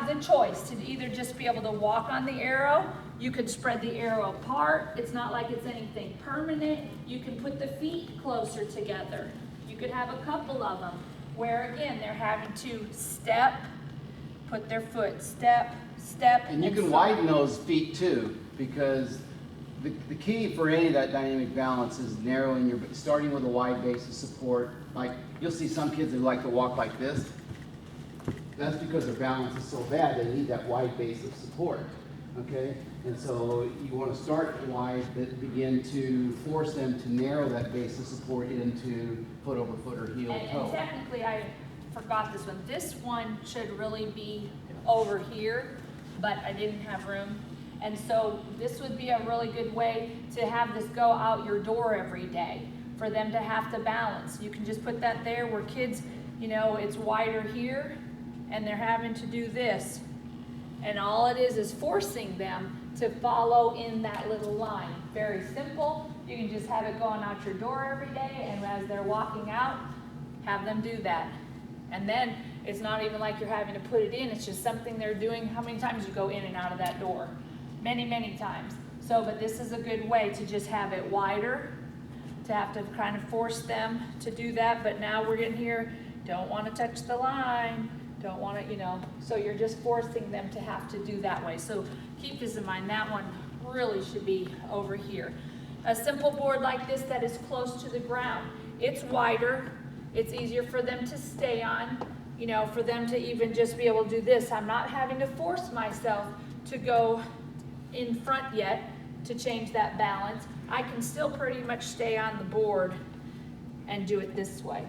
the choice to either just be able to walk on the arrow. You could spread the arrow apart. It's not like it's anything permanent. You can put the feet closer together. You could have a couple of them where, again, they're having to step, put their foot, step, step. And you can widen those feet too, because the key for any of that dynamic balance is narrowing your, starting with a wide base of support. Like, you'll see some kids that like to walk like this. That's because their balance is so bad, they need that wide base of support, okay? And so you want to start wide, but begin to force them to narrow that base of support into foot over foot or heel toe. And technically, I forgot this one. This one should really be over here, but I didn't have room. And so this would be a really good way to have this go out your door every day for them to have to balance. You can just put that there where kids, you know, it's wider here and they're having to do this. And all it is forcing them to follow in that little line. Very simple. You can just have it going out your door every day, and as they're walking out, have them do that. And then it's not even like you're having to put it in, it's just something they're doing. How many times you go in and out of that door? Many, many times. So, but this is a good way to just have it wider, to have to kind of force them to do that. But now we're getting here, don't want to touch the line, don't want to, you know, so you're just forcing them to have to do that way. So keep this in mind, that one really should be over here. A simple board like this that is close to the ground, it's wider, it's easier for them to stay on, you know, for them to even just be able to do this. I'm not having to force myself to go in front yet to change that balance. I can still pretty much stay on the board and do it this way.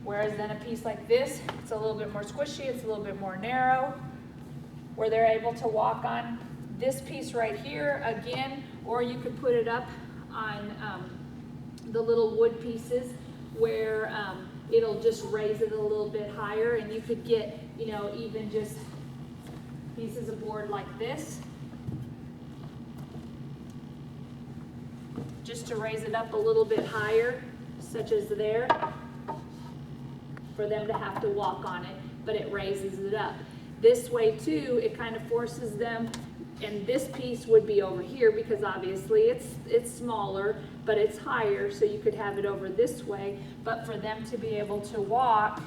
Whereas then a piece like this, it's a little bit more squishy, it's a little bit more narrow, where they're able to walk on this piece right here again, or you could put it up on the little wood pieces where it'll just raise it a little bit higher, and you could get, you know, even just pieces of board like this, just to raise it up a little bit higher, such as there, for them to have to walk on it, but it raises it up. This way too, it kind of forces them, and this piece would be over here because obviously it's smaller, but it's higher, so you could have it over this way, but for them to be able to walk,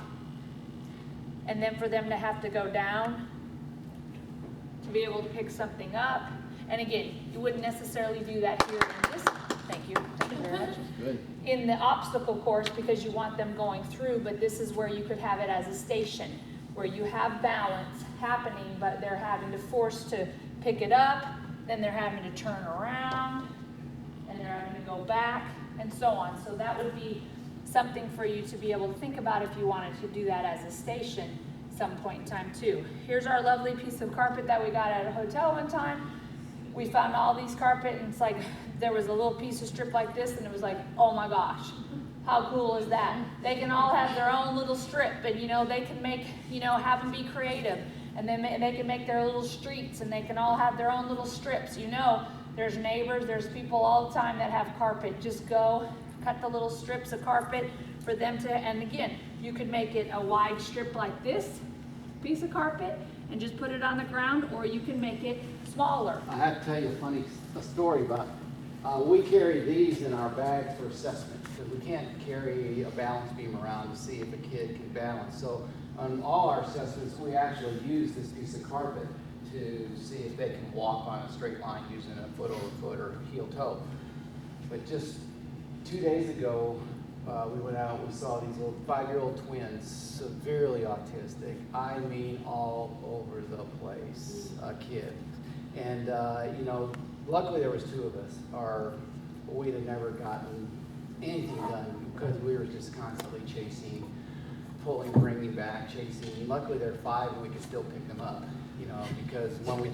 and then for them to have to go down, to be able to pick something up, and again, you wouldn't necessarily do that here in this. Thank you very much. Good. In the obstacle course, because you want them going through, but this is where you could have it as a station, where you have balance happening, but they're having to force to pick it up, then they're having to turn around, and they're having to go back, and so on. So that would be something for you to be able to think about if you wanted to do that as a station some point in time too. Here's our lovely piece of carpet that we got at a hotel one time. We found all these carpet, and it's like there was a little piece of strip like this, and it was like, oh my gosh, how cool is that? They can all have their own little strip, and you know, they can make, you know, have them be creative, and then they can make their little streets, and they can all have their own little strips. You know, there's neighbors, there's people all the time that have carpet. Just go cut the little strips of carpet for them to, and again, you could make it a wide strip like this piece of carpet and just put it on the ground, or you can make it smaller. I have to tell you a funny story about we carry these in our bags for assessment because we can't carry a balance beam around to see if a kid can balance. So on all our assessments, we actually use this piece of carpet to see if they can walk on a straight line using a foot over foot or heel toe. But just 2 days ago, we went out, we saw these little 5-year-old twins, severely autistic. I mean, all over the place, a kid. And, you know, luckily there was 2 of us, or we'd have never gotten anything done because we were just constantly chasing, pulling, bringing back, chasing. Luckily they're 5 and we could still pick them up, you know, because when we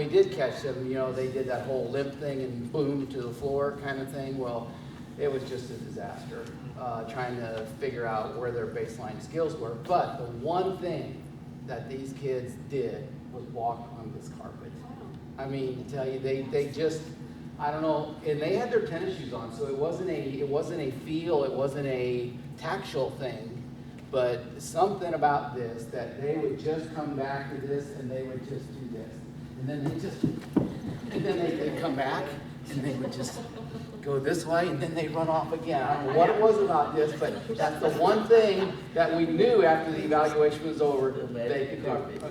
did catch them, you know, they did that whole limp thing and boom to the floor kind of thing. Well, it was just a disaster trying to figure out where their baseline skills were. But the one thing that these kids did was walk on this carpet. I mean, to tell you, they just, I don't know, and they had their tennis shoes on, so it wasn't a feel, it wasn't a tactile thing, but something about this, that they would just come back to this and they would just do this. And then they'd come back and they would just go this way and then they'd run off again. I don't know what it was about this, but that's the one thing that we knew after the evaluation was over they could do.